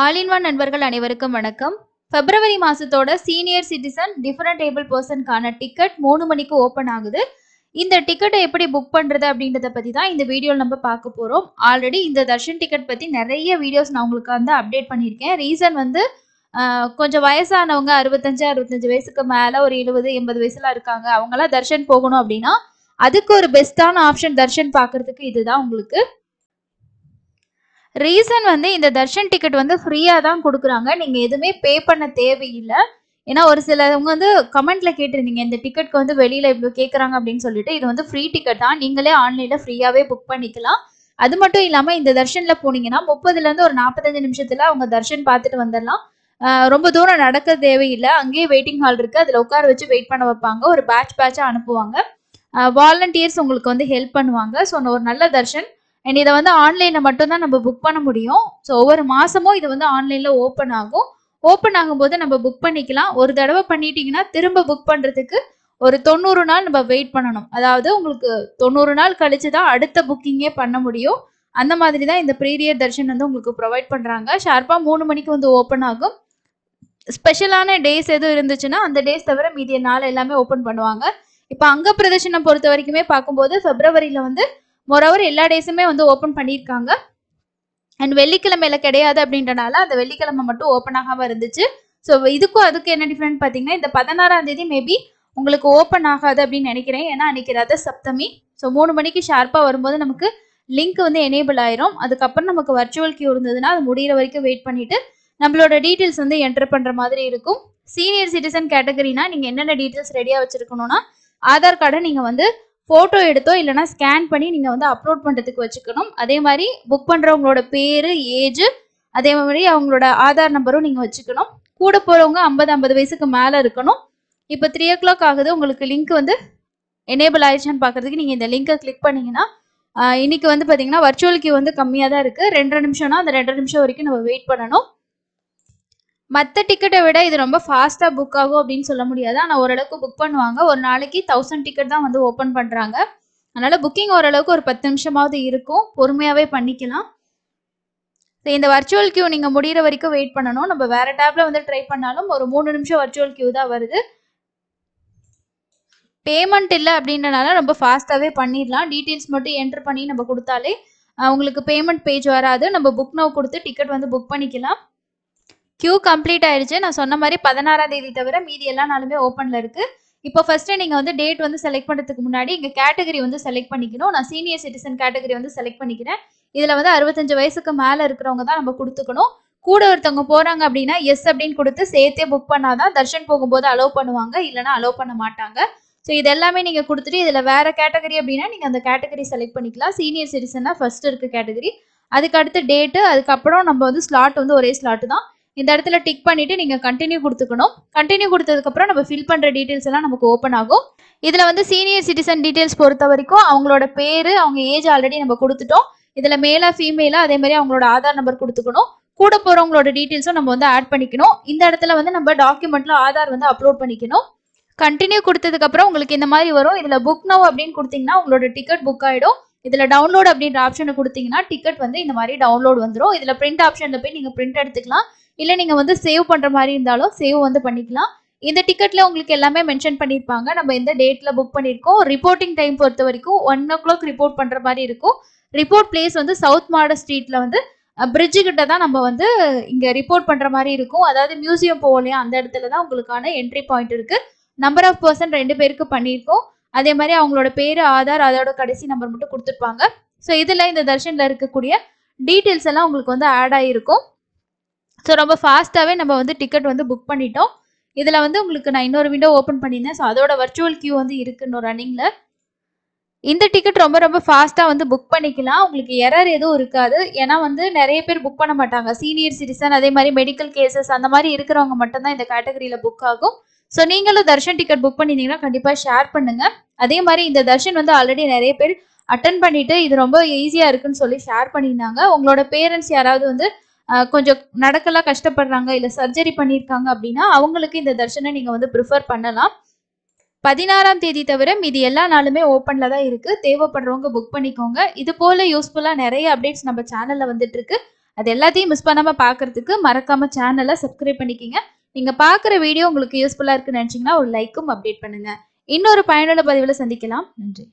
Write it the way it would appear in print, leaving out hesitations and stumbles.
All in one நண்பர்கள் அனைவருக்கும் வணக்கம். பிப்ரவரி மாசத்தோட சீனியர் சிட்டிசன் டிஃபரண்ட் ஏபிள் பர்சனுக்கான டிக்கெட் 3 மணிக்கு ஓப்பன் ஆகுது. இந்த டிக்கெட்டை எப்படி புக் பண்றது அப்படின்றத பத்தி தான் இந்த வீடியோல நம்ம பார்க்க போறோம். ஆல்ரெடி இந்த தர்ஷன் டிக்கெட் பத்தி நிறைய வீடியோஸ் நான் உங்களுக்கு வந்து அப்டேட் பண்ணியிருக்கேன். ரீசன் வந்து கொஞ்சம் வயசானவங்க 65 வயசுக்கு மேல ஒரு 70 80 வயசுல இருக்காங்க. அவங்களாம் தர்ஷன் போகணும் அப்படின்னா அதுக்கு ஒரு பெஸ்டான ஆப்ஷன் தர்ஷன் பார்க்கறதுக்கு இதுதான் உங்களுக்கு. ரீசன் வந்து இந்த தர்ஷன் டிக்கெட் வந்து ஃப்ரீயா தான் கொடுக்குறாங்க. நீங்க எதுவுமே பே பண்ண தேவையில்லை. ஏன்னா ஒரு சிலவங்க வந்து கமெண்ட்ல கேட்டிருந்தீங்க இந்த டிக்கெட்க்கு வந்து வெளியில இவ்வளோ கேட்குறாங்க அப்படின்னு சொல்லிட்டு. இது வந்து ஃப்ரீ டிக்கெட் தான். நீங்களே ஆன்லைன்ல ஃப்ரீயாவே புக் பண்ணிக்கலாம். அது மட்டும் இல்லாம இந்த தர்ஷன்ல போனீங்கன்னா 30ல இருந்து ஒரு 45 நிமிஷத்துல அவங்க தர்ஷன் பார்த்துட்டு வந்துடலாம். ரொம்ப தூரம் நடக்க தேவையில்லை. அங்கேயே வெயிட்டிங் ஹால் இருக்கு. அதுல உட்கார வச்சு வெயிட் பண்ண வைப்பாங்க. ஒரு பேட்சா அனுப்புவாங்க. வாலண்டியர்ஸ் உங்களுக்கு வந்து ஹெல்ப் பண்ணுவாங்க. ஸோ ஒரு நல்ல தர்ஷன். அண்ட் இதை வந்து ஆன்லைன்ல மட்டும் தான் நம்ம புக் பண்ண முடியும். ஸோ ஒவ்வொரு மாசமும் இது வந்து ஆன்லைன்ல ஓப்பன் ஆகும். ஓப்பன் ஆகும்போது நம்ம புக் பண்ணிக்கலாம். ஒரு தடவை பண்ணிட்டீங்கன்னா திரும்ப புக் பண்றதுக்கு ஒரு 90 நாள் நம்ம வெயிட் பண்ணணும். அதாவது உங்களுக்கு 90 நாள் கழிச்சு தான் அடுத்த புக்கிங்கே பண்ண முடியும். அந்த மாதிரி தான் இந்த ப்ரீமியர் தர்ஷன் வந்து உங்களுக்கு ப்ரொவைட் பண்றாங்க. ஷார்ப்பா 3 மணிக்கு வந்து ஓப்பன் ஆகும். ஸ்பெஷலான டேஸ் எதுவும் இருந்துச்சுன்னா அந்த டேஸ் தவிர மீதிய நாள் எல்லாமே ஓப்பன் பண்ணுவாங்க. இப்போ அங்க பிரதர்ஷனம் பொறுத்த வரைக்குமே பார்க்கும்போது பிப்ரவரியில வந்து மோரோவர் எல்லா டேஸுமே வந்து ஓப்பன் பண்ணியிருக்காங்க. அண்ட் வெள்ளிக்கிழமையில கிடையாது அப்படின்றனால அந்த வெள்ளிக்கிழமை மட்டும் ஓப்பன் ஆகாம இருந்துச்சு. ஸோ இதுக்கும் அதுக்கு என்ன டிஃப்ரெண்ட் பார்த்தீங்கன்னா இந்த 16ஆம் தேதி மேபி உங்களுக்கு ஓப்பன் ஆகாது அப்படின்னு நினைக்கிறேன். ஏன்னா அன்னைக்கு ரத சப்தமி. ஸோ 3 மணிக்கு ஷார்ப்பாக வரும்போது நமக்கு லிங்க் வந்து எனேபிள் ஆயிரும். அதுக்கப்புறம் நமக்கு வர்ச்சுவல் கியூ இருந்ததுன்னா அது முடிகிற வரைக்கும் வெயிட் பண்ணிட்டு நம்மளோட டீட்டெயில்ஸ் வந்து என்டர் பண்ற மாதிரி இருக்கும். சீனியர் சிட்டிசன் கேட்டகரினா நீங்க என்னென்ன டீட்டெயில்ஸ் ரெடியா வச்சிருக்கணும்னா ஆதார் கார்டை நீங்க வந்து போட்டோ எடுத்தோ இல்லைனா ஸ்கேன் பண்ணி நீங்க வந்து அப்லோட் பண்றதுக்கு வச்சுக்கணும். அதே மாதிரி புக் பண்றவங்களோட பேரு, ஏஜ், அதே மாதிரி அவங்களோட ஆதார் நம்பரும் நீங்க வச்சுக்கணும். கூட போறவங்க 50 வயசுக்கு மேல இருக்கணும். இப்போ 3 o'clock ஆகுது. உங்களுக்கு லிங்க் வந்து எனேபிள் ஆயிடுச்சான்னு பாக்குறதுக்கு நீங்க இந்த லிங்கை கிளிக் பண்ணீங்கன்னா இன்னைக்கு வந்து பாத்தீங்கன்னா வர்ச்சுவல் கியூ வந்து கம்மியா தான் இருக்கு. 2.5 நிமிஷம்னா அந்த 2.5 நிமிஷம் வரைக்கும் நம்ம வெயிட் பண்ணணும். மற்ற டிக்கெட்டை விட இது ரொம்ப ஃபாஸ்ட்டாக புக் ஆகும் அப்படின்னு சொல்ல முடியாது. ஆனால் ஓரளவுக்கு புக் பண்ணுவாங்க. ஒரு நாளைக்கு 1000 டிக்கெட் தான் வந்து ஓப்பன் பண்ணுறாங்க. அதனால் புக்கிங் ஓரளவுக்கு ஒரு 10 நிமிஷமாவது இருக்கும். பொறுமையாகவே பண்ணிக்கலாம். இந்த வர்ச்சுவல் கியூ நீங்கள் முடிகிற வரைக்கும் வெயிட் பண்ணணும். நம்ம வேறு டேப்பில் வந்து ட்ரை பண்ணாலும் ஒரு 3 நிமிஷம் வர்ச்சுவல் கியூ தான் வருது. பேமெண்ட் இல்லை அப்படின்றனால ரொம்ப ஃபாஸ்ட்டாகவே பண்ணிடலாம். டீட்டெயில்ஸ் மட்டும் என்டர் பண்ணி நம்ம கொடுத்தாலே உங்களுக்கு பேமெண்ட் பேஜ் வராது. நம்ம புக் நவ் கொடுத்து டிக்கெட் வந்து புக் பண்ணிக்கலாம். கியூ கம்ப்ளீட் ஆயிடுச்சு. நான் சொன்ன மாதிரி 16ஆம் தேதி தவிர மீதி எல்லா நாளுமே ஓப்பனில் இருக்குது. இப்போ ஃபர்ஸ்ட்டு நீங்கள் வந்து டேட் வந்து செலக்ட் பண்ணுறதுக்கு முன்னாடி இங்கே கேட்டகரி வந்து செலக்ட் பண்ணிக்கணும். நான் சீனியர் சிட்டிசன் கேட்டகரி வந்து செலக்ட் பண்ணிக்கிறேன். இதில் வந்து 65 வயசுக்கு மேலே இருக்கிறவங்க தான் நம்ம கொடுத்துக்கணும். கூட ஒருத்தவங்க போகிறாங்க அப்படின்னா எஸ் அப்படின்னு கொடுத்து சேர்த்தே புக் பண்ணாதான் தர்ஷன் போகும்போது அலோவ் பண்ணுவாங்க. இல்லைனா அலோவ் பண்ண மாட்டாங்க. ஸோ இது எல்லாமே நீங்கள் கொடுத்துட்டு இதில் வேறு கேட்டகரி அப்படின்னா நீங்கள் அந்த கேட்டகரி செலக்ட் பண்ணிக்கலாம். சீனியர் சிட்டிசன்னா ஃபர்ஸ்ட் இருக்க கேட்டகரி. அதுக்கு அடுத்து டேட்டு, அதுக்கப்புறம் நம்ம வந்து ஸ்லாட் வந்து ஒரே ஸ்லாட்டு தான். இந்த இடத்துல டிக் பண்ணிட்டு நீங்க கண்டினியூ கொடுத்துக்கணும். கண்டினியூ கொடுத்ததுக்கு அப்புறம் நம்ம ஃபில் பண்ற டீடைல்ஸ் எல்லாம் நமக்கு ஓப்பன் ஆகும். இதுல வந்து சீனியர் சிட்டிசன் டீடைல்ஸ் பொறுத்த வரைக்கும் அவங்களோட பேரு, அவங்க ஏஜ் ஆல்ரெடி நம்ம கொடுத்துட்டோம். இதுல மேலா ஃபீமேலா அதே மாதிரி அவங்களோட ஆதார் நம்பர் கொடுத்துக்கணும். கூட போறவங்களோட டீடைல்ஸும் நம்ம வந்து ஆட் பண்ணிக்கணும். இந்த இடத்துல வந்து நம்ம டாக்குமெண்ட்ல ஆதார் வந்து அப்லோட் பண்ணிக்கணும். கண்டினியூ கொடுத்ததுக்கு அப்புறம் உங்களுக்கு இந்த மாதிரி வரும். இதுல புக் நவ் அப்படின்னு கொடுத்தீங்கன்னா உங்களோட டிக்கெட் புக் ஆயிடும். இதுல டவுன்லோட் அப்படின்ற ஆப்ஷனை கொடுத்தீங்கன்னா டிக்கெட் வந்து இந்த மாதிரி டவுன்லோட் வந்துடும். இதுல பிரிண்ட் ஆப்ஷன்ல போய் நீங்க பிரிண்ட் எடுத்துக்கலாம். இல்லை நீங்கள் வந்து சேவ் பண்ணுற மாதிரி இருந்தாலும் சேவ் வந்து பண்ணிக்கலாம். இந்த டிக்கெட்டில் உங்களுக்கு எல்லாமே மென்ஷன் பண்ணியிருப்பாங்க. நம்ம எந்த டேட்டில் புக் பண்ணியிருக்கோம். ரிப்போர்ட்டிங் டைம் பொறுத்த வரைக்கும் 1 o'clock ரிப்போர்ட் பண்ணுற மாதிரி இருக்கும். ரிப்போர்ட் பிளேஸ் வந்து சவுத் மாட ஸ்ட்ரீட்டில் வந்து பிரிட்ஜு கிட்ட தான் நம்ம வந்து இங்கே ரிப்போர்ட் பண்ணுற மாதிரி இருக்கும். அதாவது மியூசியம் போகலையா அந்த இடத்துல தான் உங்களுக்கான என்ட்ரி பாயிண்ட் இருக்குது. நம்பர் ஆஃப் பர்சன் 2 பேருக்கு பண்ணியிருக்கோம். அதே மாதிரி அவங்களோட பேர், ஆதார், அதோட கடைசி நம்பர் மட்டும் கொடுத்துருப்பாங்க. ஸோ இதில் இந்த தர்ஷனில் இருக்கக்கூடிய டீட்டெயில்ஸ் எல்லாம் உங்களுக்கு வந்து ஆட் ஆகிருக்கும். ஸோ ரொம்ப ஃபாஸ்ட்டாகவே நம்ம வந்து டிக்கெட் வந்து புக் பண்ணிட்டோம். இதில் வந்து உங்களுக்கு நான் இன்னொரு விண்டோ ஓப்பன் பண்ணியிருந்தேன். ஸோ அதோட வர்ச்சுவல் கியூ வந்து இருக்குன்னு ரன்னிங்கில். இந்த டிக்கெட் ரொம்ப ரொம்ப ஃபாஸ்ட்டாக வந்து புக் பண்ணிக்கலாம். உங்களுக்கு எரர் எதுவும் இருக்காது. ஏன்னா வந்து நிறைய பேர் புக் பண்ண மாட்டாங்க. சீனியர் சிட்டிசன், அதே மாதிரி மெடிக்கல் கேசஸ் அந்த மாதிரி இருக்கிறவங்க மட்டும்தான் இந்த கேட்டகரியில் புக் ஆகும். ஸோ நீங்களும் தர்ஷன் டிக்கெட் புக் பண்ணியிருந்தீங்கன்னா கண்டிப்பாக ஷேர் பண்ணுங்க. அதே மாதிரி இந்த தர்ஷன் வந்து ஆல்ரெடி நிறைய பேர் அட்டன் பண்ணிட்டு இது ரொம்ப ஈஸியாக இருக்குன்னு சொல்லி ஷேர் பண்ணியிருந்தாங்க. உங்களோட பேரண்ட்ஸ் யாராவது வந்து கொஞ்சம் நடக்கலாம் கஷ்டப்படுறாங்க, இல்லை சர்ஜரி பண்ணியிருக்காங்க அப்படின்னா அவங்களுக்கு இந்த தர்ஷனை நீங்கள் வந்து ப்ரிஃபர் பண்ணலாம். 16ஆம் தேதி தவிர மீதி எல்லா நாளுமே ஓப்பனில் தான் இருக்குது. தேவைப்படுறவங்க புக் பண்ணிக்கோங்க. இது போல் யூஸ்ஃபுல்லாக நிறைய அப்டேட்ஸ் நம்ம சேனலில் வந்துட்டு இருக்கு. அது எல்லாத்தையும் மிஸ் பண்ணாம பார்க்கறதுக்கு மறக்காம சேனலை சப்ஸ்கிரைப் பண்ணிக்கிங்க. நீங்க பார்க்குற வீடியோ உங்களுக்கு யூஸ்ஃபுல்லா இருக்குன்னு நினைச்சீங்கன்னா ஒரு லைக்கும் அப்டேட் பண்ணுங்க. இன்னொரு பயனுள்ள பதிவில் சந்திக்கலாம். நன்றி.